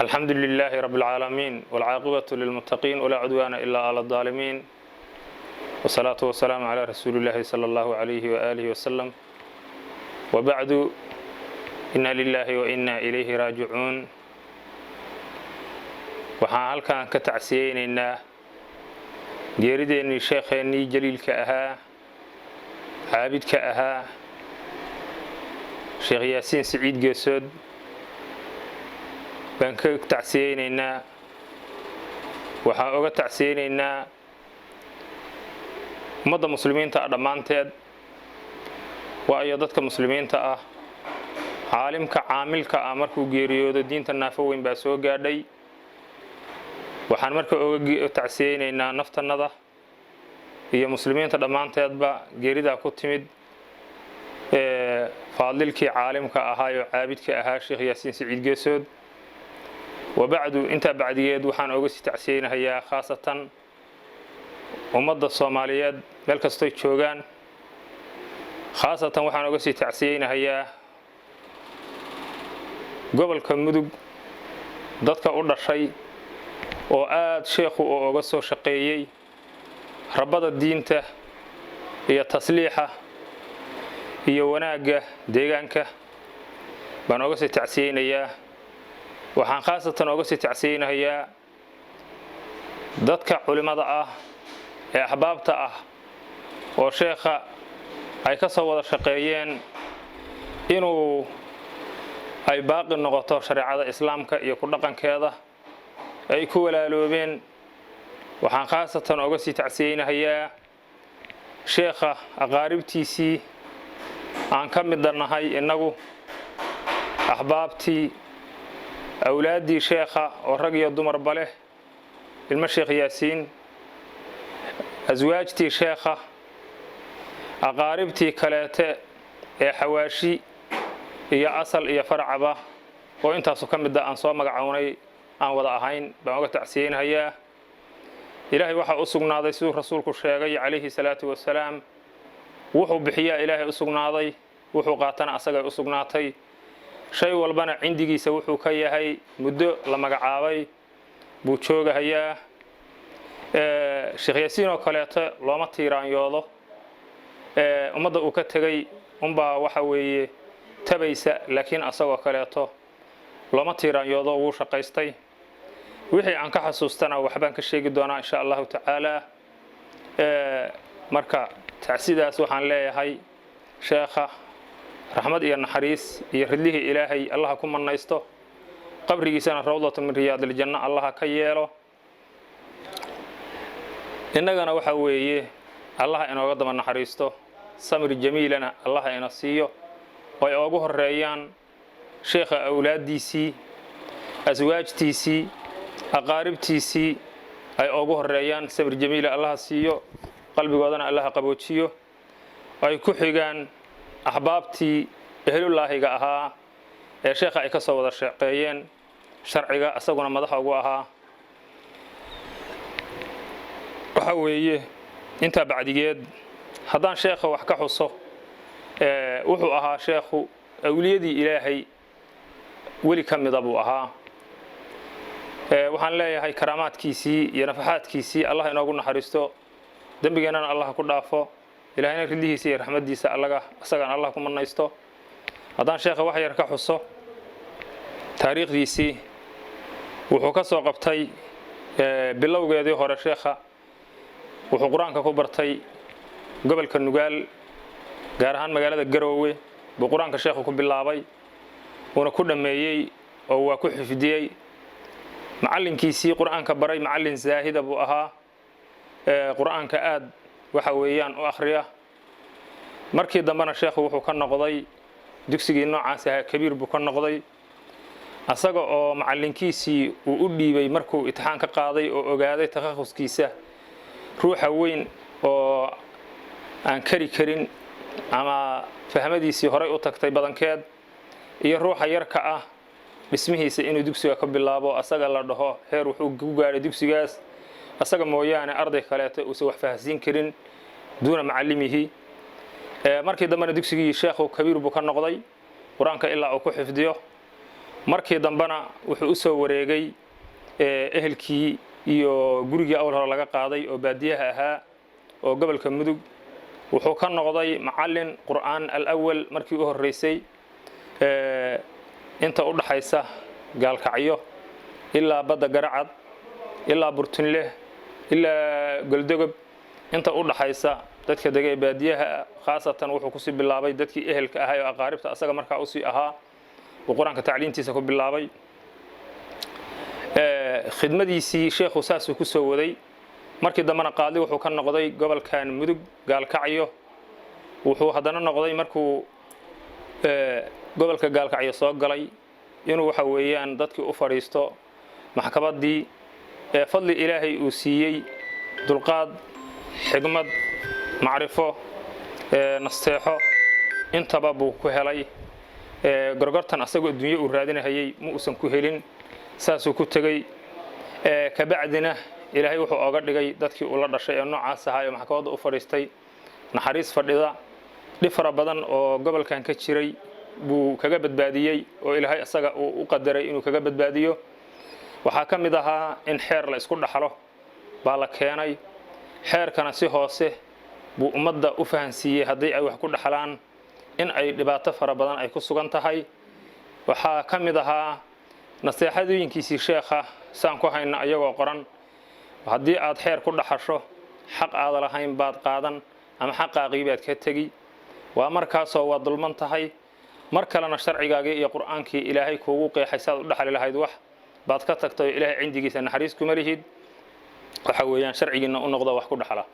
الحمد لله رب العالمين والعاقبة للمتقين ولا عدوان إلا على الظالمين والصلاة والسلام على رسول الله صلى الله عليه وآله وسلم وبعد إنا لله وإنا إليه راجعون waxaan halkan ka tacsiyeynaynaa geerideennii sheekheennii jaliilka ahaa caabidka ahaa sheekh yaasiin siciid geesood baan ka tacsiyeynaynaa waxaan uga tacsiyeynaynaa ummadda muslimiinta ah dhammaanteed waayo dadka muslimiinta ah caalimka caamilka ah markuu geeriyoodo diinta naafo weyn baa soo gaadhay waxaan marka uga tacsiyeynaynaa naftannada iyo muslimiinta dhammaanteedba geeridaa ku timid faadilkii caalimka ahaa oo caabidka ahaa sheekh yaasiin siciid geesood wabacdu intaa bacdigeed waxaan uga sii tacsiyeynayaa khaasatan ummadda soomaaliyeed meel kastoy joogaan khaasatan waxaan uga sii tacsiyeynayaa gobolka mudug dadka u dhashay oo aad sheekhu oo uga soo shaqeeyay rabada diinta iyo tasliixa iyo wanaagga deegaanka baan uga sii tacsiyeynayaa waxaan khaasatan uga sii tacsiyeynayaa dadka culimada ah ee axbaabta ah oo sheekha ay ka soo wada shaqeeyeen inuu ay baaqi noqoto shareecada islaamka iyo ku dhaqankeeda ay ku walaaloobeen waxaan khaasatan uga sii tacsiyeynayaa sheekha aqaaribtiisii aan ka mid nahay innagu axbaabtii awlaaddii sheekha oo rag iyo dumarba leh ilmo sheekh yaasiin aswaajtii sheekha aqaaribtii kaleete ee xawaashi iyo asal iyo farcaba oo intaasu ka mid aan soo magacownay aan wada ahayn baan uga tacsiyeynayaa ilaahay waxaa u sugnaaday siduu rasuulku sheegay calayhi salaatu wasalaam wuxuu bixiyaa ilaahay u sugnaaday wuxuu qaatana asagay u sugnaatay shay walbana cindigiisa wuxuu ka yahay muddo la magacaabay buu joogahayaa sheekh yaasiin oo kaleeto looma tiiraanyoodo ummadda uu ka tegay unbaa waxa weeye tabaysa laakiin asagoo kaleeto looma tiiraanyoodo wuu shaqaystay wixii aan ka xasuustana waxbaan ka sheegi doonaa insha allahu tacaala marka tacsidaas waxaan leeyahay sheekha raxmad iyo naxariis iyo ridlihii ilaahay allaha ku mannaysto qabrigiisana rawdatu min riyaadiljanna allaha ka yeelo innagana waxa weeye allaha inooga daba naxariisto samir jamiilana allaha ina siiyo oo ay ugu horeeyaan sheekha awlaaddiisii aswaajtiisii aqaaribtiisii ay ugu horeeyaan sabir jamiila allaha siiyo qalbigoodana allaha qaboojiyo ay ku xigaan axbaabtii ehlullaahiga ahaa ee sheekha ay ka soo wada shaqeeyeen sharciga asaguna madaxa ugu ahaa waxa weeye intaa bacdigeed haddaan sheekha wax ka xuso wuxuu ahaa sheekhu awliyadii ilaahay weli ka mida buu ahaa waxaan leeyahay karaamaadkiisii iyo nafaxaadkiisii allah inoogu naxariisto dembigeennana allah ku dhaafo ilaahayna ridlihiisa iyo raxmaddiisa asagana allah ku mannaysto haddaan sheekha wax yar ka xuso taariikhdiisii wuxuu ka soo qabtay bilowgeedii hore sheekha wuxuu qur-aanka ku bartay gobolka nugaal gaar ahaan magaalada garoowe buu qur-aanka sheekhu ku bilaabay wuuna ku dhammeeyey oo waa ku xifdiyey macallinkiisii qur-aanka baray macallin zaahida buu ahaa qur-aanka aad waxa weeyaan u akhriya markii dambena sheekhu wuxuu ka noqday dugsigii noocaas ahaa kabiir buu ka noqday asaga oo macallinkiisii uu u dhiibay markuu imtixaan ka qaaday oo ogaaday takhaquskiisa ruuxa weyn oo aan kari karin ama fahmadiisii horay u tagtay badankeed iyo ruuxa yarka ah dhismihiisa inuu dugsiga ka bilaabo asaga la dhaho heer wuxuu ku gaaray dugsigaas asaga mooyaane arday kaleeto uusan wax fahansiin karin duuna macallimihi markii dambena dugsigii sheekhu kabiir buu ka noqday qur-aanka ilaa uu ku xifdiyo markii dambana wuxuu u soo wareegay ehelkii iyo gurigii awal hore laga qaaday oo baadiyaha ahaa oo gobolka Mudug wuxuu ka noqday macallin qur'aan al-awwal markii u horeysay inta u dhaxaysa gaalkacyo ilaa badda garacad ilaa burtunle ilaa goldogob inta u dhaxaysa dadka degay baadiyaha khaasatan wuxuu ku sii bilaabay dadkii ehelka ahaa oo aqaaribta asaga markaa u sii ahaa oo quraanka tacliintiisa ku bilaabay khidmadiisii sheekhu saas ku soo waday markii dambana qaadi wuxuu ka noqday gobolkan Mudug gaalkacyo wuxuu hadana noqday markuu gobolka gaalkacyo soo galay inuu waxa weeyaan dadkii u fariisto maxkamadii fadli ilaahay uu siiyay dulqaad xigmad macrifo nasteexo intaba buu ku helay gorgortan asagoo adduunyo u raadinayay ma uusan ku helin saasuu ku tagay ka bacdina ilaahay wuxuu oga dhigay dadkii uu la dhashay ee noocaas ahaa ee maxkamadda u fariistay naxariis fadhida dhifra badan oo gobolkan ka jiray buu kaga badbaadiyay oo ilaahay asaga uu u qadaray inuu kaga badbaadiyo waxa ka mid ahaa in xeer la isku dhaxlo baa la keenay xeerkana si hoose buu ummadda u fahansiiyay haddii ay wax ku dhaxlaan in ay dhibaato fara badan ay ku sugan tahay waxa ka mid ahaa naseexadooyinkiisii sheekha saan ku hayna ayagoo qoran haddii aad xeer ku dhaxasho xaq aad lahayn baad qaadan ama xaqaaqii baad ka tagi waa markaasoo waa dulman tahay mar kalena sharcigaagii iyo qur'aankii ilaahay kuugu qeexay saad u dhaxali lahayd wax baad ka tagtay ilaahay cindigiisa naxariis kuma lihid waxa weeyaan sharcigiina u noqdo wax ku dhaxala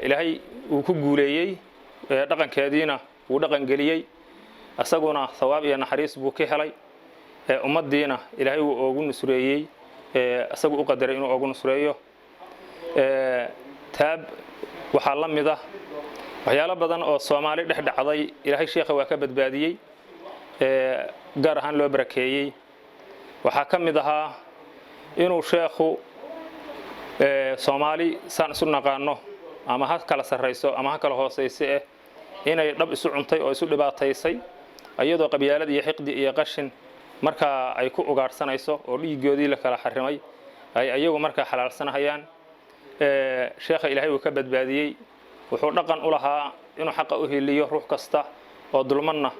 ilaahay uu ku guuleeyay dhaqankeediina uu dhaqan geliyay asaguna thawaab iyo naxariis buu ka helay ummadiina ilaahay uu ugu nusreeyay asagu u qadaray inuu ugu nusreeyo taab waxa la mid ah waxyaalo badan oo Soomaali dhexdhacday ilaahay sheekha waa ka badbaadiyay gaar ahaan loo barakeeyay waxa ka mid ahaa inuu sheekhu Soomaali saan isu naqaano ama ha kala sareyso ama ha kala hooseyso inay dhab isu cuntay oo isu dhibaataysay ayadoo qabyaalad iyo xiqdi iyo qashin marka ay ku ugaarsanayso oo dhiigoodii la kala xarimay ay ayagu marka xalaalsanayaan sheekha ilaahay uu ka badbaadiyay wuxuu dhaqan u lahaa inuu xaq u heliyo ruux kasta oo dulmanna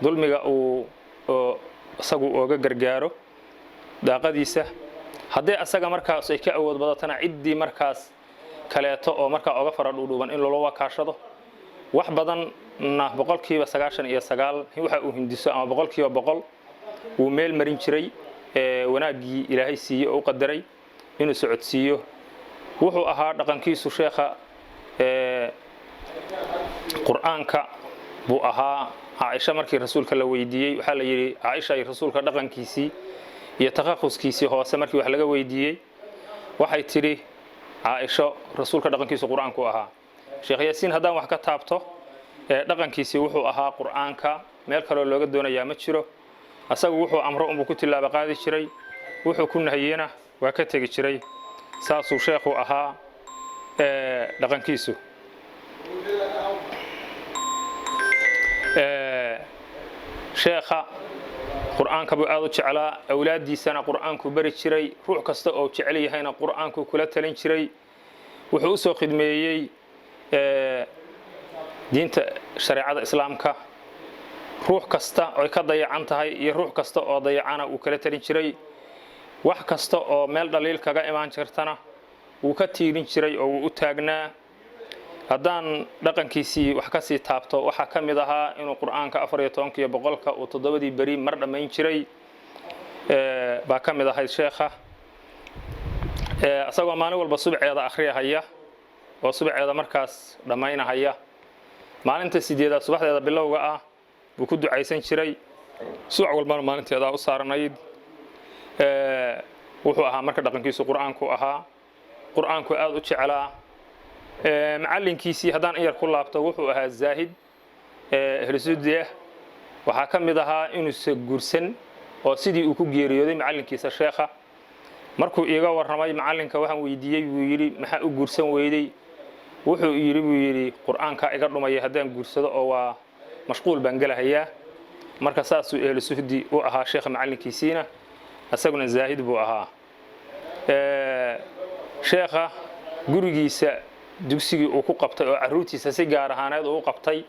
dulmiga uu isagu uga gargaaro daaqadiisa haddii asaga markaas ay ka awood badatana ciddii markaas kaleeto oo marka uga faradhuuban in loo wakaashado wax badanna boqolkiiba 99 waxa uu hindiso ama boqolkiiba 100 uu meel marin jiray wanaagii ilaahay siiyay oo qadaray inuu socodsiiyo wuxuu ahaa dhaqankiisu sheekha quraanka buu ahaa Aisha markii rasuulka la weydiiyay waxa la yiri Aisha ay rasuulka dhaqankiisii iyo taqaquskiisii hoose markii wax laga weydiiyay waxay tiri Aisha rasuulka dhaqankiisu quraanku ahaa Sheekh Yaasiin hadaan wax ka taabto dhaqankiisii wuxuu ahaa quraanka meel kale looga doonayaa ma jiro asagu wuxuu amro uu ku tilaabo qaadi jiray wuxuu ku nahayena waa ka tagi jiray saasuu sheekhu ahaa dhaqankiisu sheekha quraanka buu aad u jeclaa awlaadiisana quraanku bari jiray ruux kasta oo jecel yahayna quraanku kula talin jiray wuxuu u soo khidmeeyay diinta shariicada islaamka ruux kasta oo ka dayacan tahay iyo ruux kasta oo dayacana uu kala talin jiray wax kasta oo meel dhaliil kaga imaan jirtana uu ka tiirin jiray oo uu u taagnaa haddaan dhaqankiisii wax ka sii taabto waxa ka mid ahaa inuu quraanka 14 iyo boqolka uu 7 bari mar dhameyn jiray baa ka mid ahay sheekha asagoo maalin walba subaxeeda akhriyahaya oo subaxeeda markaas dhameynahaya maalinta 8 subaxdeeda bilowga ah buu ku ducaysan jiray subax walba maalinteeda u saaranayd wuxuu ahaa marka dhaqankiisu quraanku ahaa quraanku aad u jeclaa macallinkiisii hadaan yar ku laabto wuxuu ahaa zaahid hirsudiya waxa ka mid ahaa inuu guursan oo sidii uu ku geeriyooday macallinkiisa sheekha markuu iiga warramay macallinka waxaan weydiiyay buu yiri maxaa u guursan weeyday wuxuu yiri quraanka iga dhumay hadaan guursado oo waa mashquul baan galahayaa marka saasuu ehlu suhdi u ahaa sheekha macallinkiisiina asaguna zaahid buu ahaa. sheekha gurigiisa dugsigii uu ku qabtay oo carruurtiisa si gaar ahaaneed uu qabtay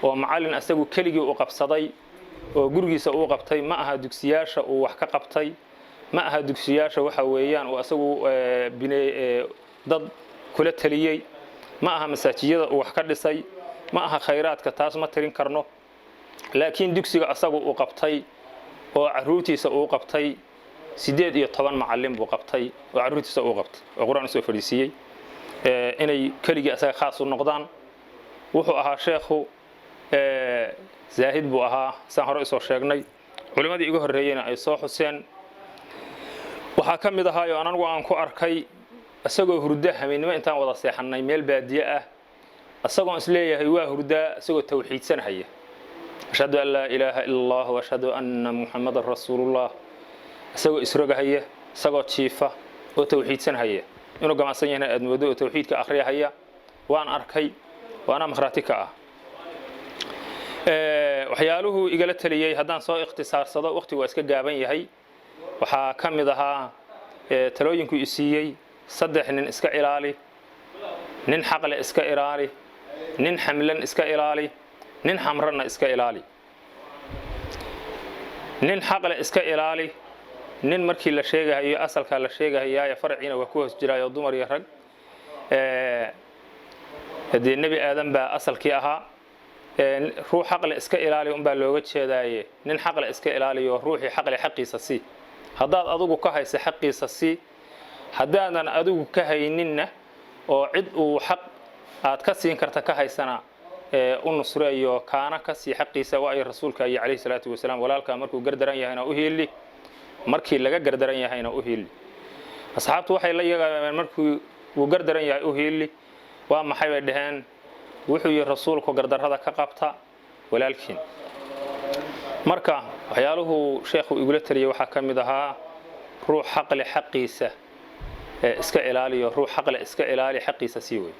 oo macallin asagu keligii u qabsaday oo gurigiisa uu qabtay ma aha dugsiyaasha uu wax ka qabtay, ma aha dugsiyaasha waxa weeyaan uu asagu dad kula taliyey, ma aha masaajiyada uu wax ka dhisay, ma aha khayraadka taas ma tirin karno, laakiin dugsiga asagu uu qabtay oo carruurtiisa uu qabtay 18 macallin buu qabtay oo carruurtiisa uu qabtay oo quraan soo fadhiisiyay inay keligii asaga khaas u noqdaan. wuxuu ahaa sheekhu zaahid buu ahaa saan hore soo sheegnay, culimadii iga horeeyayna ay soo xuseen. waxaa ka mid ahaa oo anagu aan ku arkay asagoo hurda habeenimo intaan wada seexannay meel baadiye ah, asagoo isleeyahay waa hurda asagoo tawxiidsanaya, ashhadu an laa ilaaha illa allah wa ashhadu anna muhammadar rasuulullah, asagoo isrogahaya, asagoo jiifa oo tawxiidsanaya inuu gamacsan yahay aad moodo oo tawxiidka akhriyahaya waan arkay waana makhraati ka ah. waxyaaluhu igala taliyay haddaan soo ikhtisaarsado waqtigu waa iska gaaban yahay, waxaa ka mid ahaa talooyinku i siiyey 3 nin iska ilaali, nin xaqle iska ilaali, nin xamlan iska ilaali, nin xamranna iska ilaali. nin xaqle iska ilaali, nin markii la sheegayo asalka la sheegayaa farciina waa ku hoos jiraayo dumar iyo rag. hadii nabi aadan baa asalkii ahaa, ruux xaqle iska ilaali un baa looga jeedaaye nin xaqle iska ilaaliyo ruuxii xaqle xaqiisa si, haddaad adigu ka haysa xaqiisa si, haddaadan adigu ka hayninna oo cid uu xaq aad ka siin karta ka haysana u nusreeyo kaana ka sii xaqiisa waa ay rasuulka iyo calayhi salaatu wasalaam walaalka markuu gardaran yahayna u hiili, markii laga gardaran yahayna u hiili. asxaabtu waxay la yaqaaneen markii uu gardaran yahay u hiili waa maxay bay dhaheen, wuxuu yiri rasuulku gardarrada ka qabta walaalkiin. marka waxyaaluhu sheekhu igula taliyay waxaa ka mid ahaa ruux xaqle xaqiisa iska ilaaliyo, ruux xaqle iska ilaali xaqiisa sii wey.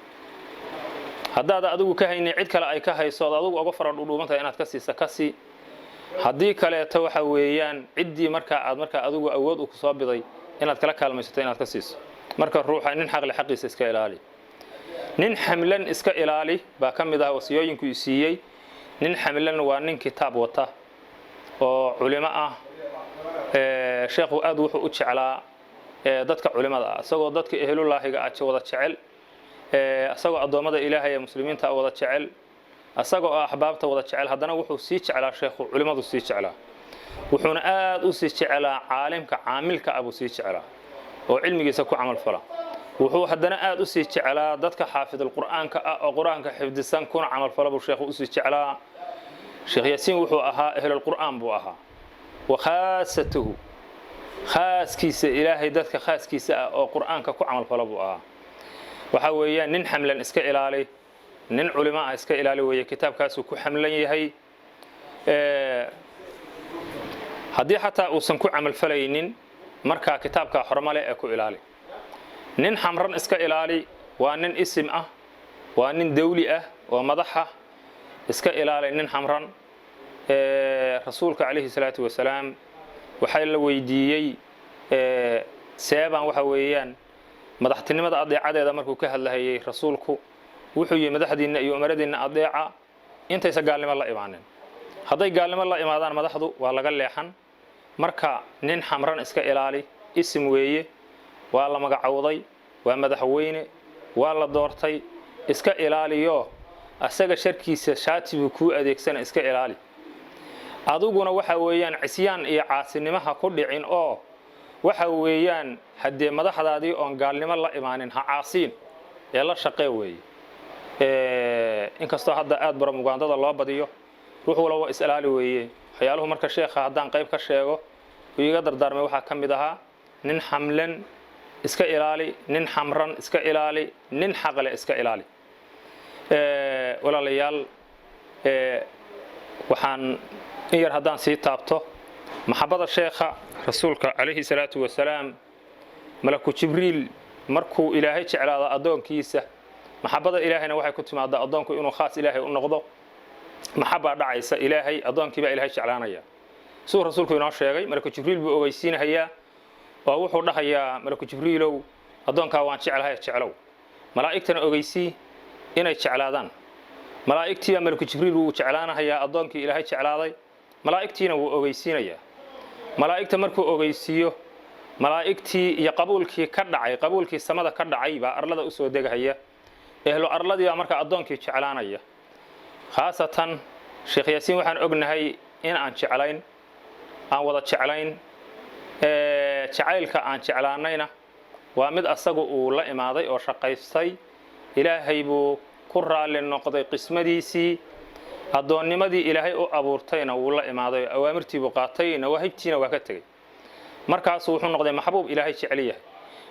haddaad adigu ka haynin cid kale ay ka hayso adigu uga faran dhuubantahay inaad ka siisa ka sii, haddii kaleeto waxa weeyaan ciddii markaa adigu awood u ku soo biday inaad kala kaalmaysato inaad ka siiso. marka ruuxa nin xaqle xaqiisa iska ilaali. nin xamlan iska ilaali baa ka mid ah wasiyooyinku i siiyey. nin xamlan waa nin kitaab wata oo culimo ah. sheekhu aad wuxuu u jeclaa dadka culimada ah, isagoo dadka ehlulaahiga ah wada jecel, isagoo adoomada ilaahay ee muslimiinta wada jecel, isagoo ahbaabta wada jecel, haddana wuxuu sii jeclaa sheekhu culimadu sii jeclaa, wuxuuna aad u sii jeclaa caalimka caamilka abu sii jeclaa oo cilmigiisa ku camal fala. wuxuu haddana aad u sii jeclaa dadka xaafidul quraanka ah oo quraanka xifdisan kuna camal fala buu sheekhu u sii jeclaa. sheekh yaasiin wuxuu ahaa ahlul quraan buu ahaa, wa khaasatuhu khaaskiisa ilaahay dadka khaaskiisa ah oo quraanka ku camal fala buu ahaa. waxa weeyaan nin xamlan iska ilaali, nin culimo ah iska ilaali weeye, kitaabkaasuu ku xamlan yahay. haddii xataa uusan ku camal falaynin markaa kitaabka xormale ee ku ilaali. nin xamran iska ilaali waa nin isim ah, waa nin dawli ah oo madaxa iska ilaali. nin xamran rasuulka calayhi salaatu wasalaam waxay la weydiiyey seebaan waxa weeyaan madaxtinimada adeecadeeda markuu ka hadlayay rasuulku wuxuu yiri madaxdiina iyo umaradiina adeeca intaysa gaalnimo la imaanin. hadday gaalnimo la imaadaan madaxdu waa laga leexan. marka nin xamran iska ilaali, isim weeye, waa la magacawday, waa madaxweyne, waa la doortay, iska ilaaliyo asaga sharkiisa shaatibu ku adeegsana iska ilaali. aduguna waxa weeyaan cisyaan iyo caasinimaha ku dhicin oo waxa weeyaan hadii madaxdaadii oon gaalnimo la imaanin ha caasiin ee la shaqee weeye. inkastoo hadda aad baramugaandada loo badiyo ruux walba is ilaali weeye. waxyaaluhu marka sheekha haddaan qayb ka sheego iga dardaarmay waxaa ka mid ahaa nin xamlan iska ilaali, nin xamran iska ilaali, nin xaqle iska ilaali. walaalayaal waxaan in yar haddaan sii taabto maxabada sheekha rasuulka calayhi salaatu wasalaam, malaku jibriil markuu ilaahay jeclaado adoonkiisa maxabada ilaahayna waxay ku timaadaa adoonku inuu khaas ilaahay u noqdo. maxaba dhacaysa ilaahay adoonkii baa ilaahay jeclaanaya suu rasuulku inoo sheegay malaku jibriil buu ogeysiinayaa oo wuxuu dhahayaa malaku jibriilow adoonka waan jecelahay jeclow malaa'igtana ogeysii inay jeclaadaan malaa'igtii malaku jibriil wuu jeclaanayaa adoonkii ilaahay jeclaaday malaa'igtiina wuu ogeysiinayaa malaa'igta markuu ogeysiiyo malaa'igtii iyo qabuulkii samada ka dhacay baa arlada u soo degahaya ehlo arladii marka adoonkii jeclaanaya khaasatan sheekh yaasiin waxaan ognahay in aan jeclayn aan wada jeclayn jacaylka aan jeclaanayna waa mid asagu uu la imaaday oo shaqaystay ilaahay buu ku raali noqday qismadiisii adoonnimadii ilaahay u abuurtayna wuu la imaaday awaamirtii buu qaatay nawaahibtiina waa ka tagay markaas wuxuu noqday maxbuub ilaahay jecel yahay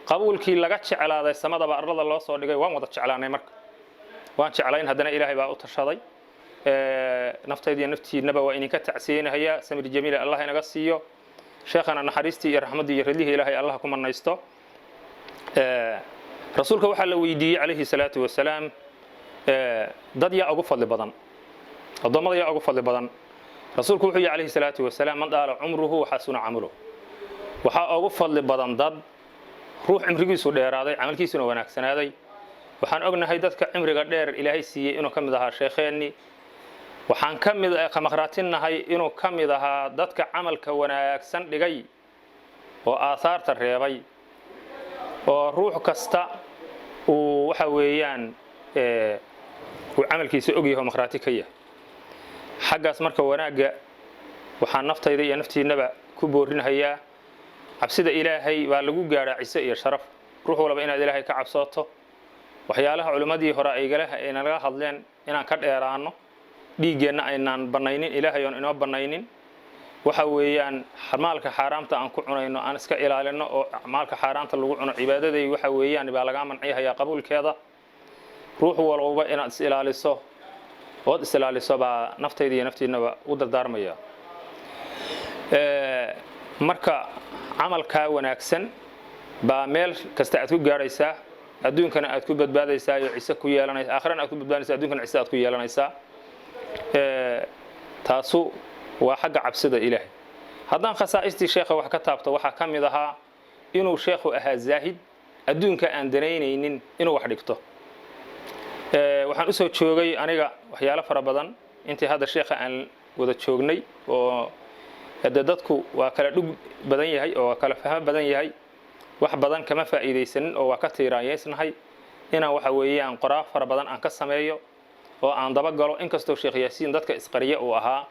qabuulkii laga jeclaaday samadaba arlada loo soo dhigay waan wada jeclaanay marka waan jeclayn haddana ilaahay baa u tashaday naftayda iyo naftiinaba waa idinka tacsiyeynayaa samir jamiil allah inaga siiyo sheekhana naxariistii iyo raxmadii iyo radlihi ilaahay allah ku manaysto rasuulka waxaa la weydiiyey calayhi salaatu wasalaam dad yaa ugu fadli badan addoommada yaa ugu fadli badan rasuulku wuxuu yihi calayhi salaatu wasalaam man daala cumruhu xasuna camaluhu waxaa ugu fadli badan dad ruux cimrigiisu dheeraaday camalkiisuna wanaagsanaaday waxaan ognahay dadka cimriga dheer ilaahay siiyey inuu ka mid ahaa sheekheennii waxaan ka maqraatinahay inuu ka mid ahaa dadka camalka wanaagsan dhigay oo aasaarta reebay oo ruux kasta uu waxa weeyaan uu camalkiisa ogyahay oo maqraati ka yahay xaggaas marka wanaagga waxaan naftayda iyo naftiinaba ku boorinayaa cabsida ilaahay baa lagu gaaraa ciise iyo sharaf ruux walba inaad ilaahay ka cabsooto waxyaalaha culimmadii hore ay naga hadleen inaan ka dheeraano dhiigeenna aynaan banaynin ilaahay oon inoo banaynin waxa weeyaan maalka xaaraamta aan ku cunayno aan iska ilaalino oo maalka xaaraamta lagu cuno cibaadaday waxa weeyaan baa laga manciyayaa qabuulkeeda ruux walba inaad is ilaaliso ood is ilaaliso baa naftayda iyo naftiinaba u dardaarmaya marka camalka wanaagsan baa meel kasta aad ku gaaraysaa adduunkana aad ku badbaadaysaa iyo ciise ku yeelanaysaa aakhirana aad ku badbaadaysaa adduunkana ciise aad ku yeelanaysaa taasu waa xagga cabsida ilaahay haddaan khasaa'istii sheekha wax ka taabto waxaa ka mid ahaa inuu sheekhu ahaa zaahid adduunka aan danaynaynin inuu wax dhigto waxaan u soo joogay aniga waxyaalo fara badan intii hadda sheekha aan wada joognay oo dadku waa kala dhug badan yahay oo waa kala fahmo badan yahay wax badan kama faa'iidaysanin oo waa ka tiiraanyeysnahay inaan waxa weeyaan qoraal fara badan aan ka sameeyo oo aan daba galo inkastoo sheekh yaasiin dadka isqariya uu ahaa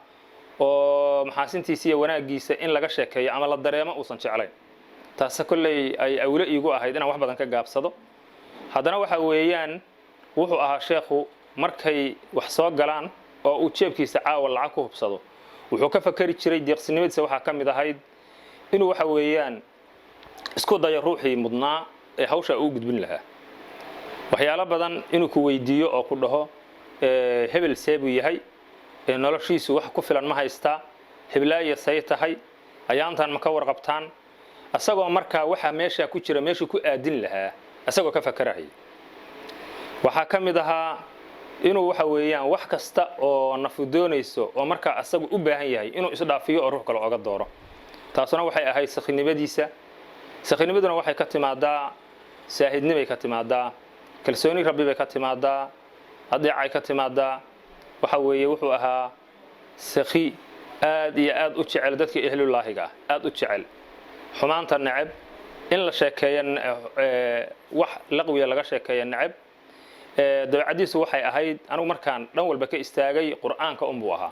oo maxaasintiisa iyo wanaagiisa in laga sheekeeyo ama la dareemo uusan jeclayn taas kolley ay awlo iigu ahayd inaan wax badan ka gaabsado haddana waxa weeyaan wuxuu ahaa sheekhu markay wax soo galaan oo uu jeebkiisa caawa lacag ku hubsado wuxuu ka fakari jiray deeqsinimadiisa waxaa ka mid ahayd inuu waxa weeyaan isku dayo ruuxii mudnaa ee hawsha uu gudbin lahaa waxyaalo badan inuu ku weydiiyo oo ku dhaho hebel seebuu yahay noloshiisu wax ku filan ma haystaa heblaaya say tahay ayaantan ma ka warqabtaan asagoo markaa waxa meesha ku jira meeshuu ku aadin lahaa asagoo ka fakaraya waxaa ka mid ahaa inuu waxa weeyaan wax kasta oo nafu doonayso oo markaa asagu u baahan yahay inuu isdhaafiyo oo ruux kale oga dooro taasuna waxay ahayd sakhinimadiisa sakhinimaduna waxay ka timaadaa saahidnimay ka timaadaa kalsooni rabbi bay ka timaadaa adeecay ka timaadaa waxa weeye wuxuu ahaa sakhi aad iyo aad u jecel dadka ehlullaahiga ah aad u jecel xumaanta nacab in la sheekeeyo wax laqwiya laga sheekeeyo nacab dabeecadiisu waxay ahayd anigu markaan dhan walba ka istaagay qur'aanka unbuu ahaa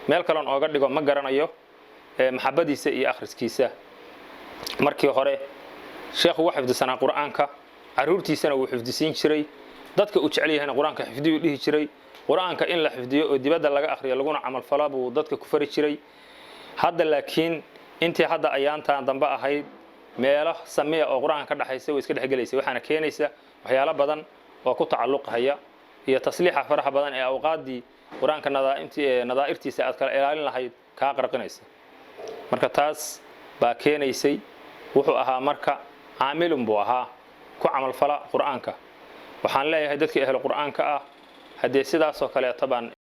meel kaloon ooga dhigo ma garanayo maxabadiisa iyo akhriskiisa markii hore sheekhu waa xifdisanaa qur'aanka caruurtiisana wuu xifdisiin jiray dadka uu jecel yahayna qur'aanka xifdiyuu dhihi jiray qur'aanka in la xifdiyo oo dibadda laga akhriyo laguna camal falo buu dadka ku fari jiray hadda laakiin intii hadda ayaantaan dambe ahayd meelo sameeya oo qur'aanka ka dhaxaysa way iska dhexgelaysa waxaana keenaysa waxyaalo badan oo ku tacalluqaya iyo tasliixa faraha badan ee awqaadii qur'aanka nadaa'irtiisa aad kala ilaalin lahayd kaa qarqinaysa marka taas baa keenaysay wuxuu ahaa marka caamilun buu ahaa ku camal fala qur'aanka waxaan leeyahay dadka ehlu qur'aanka ah haddii sidaas oo kale taban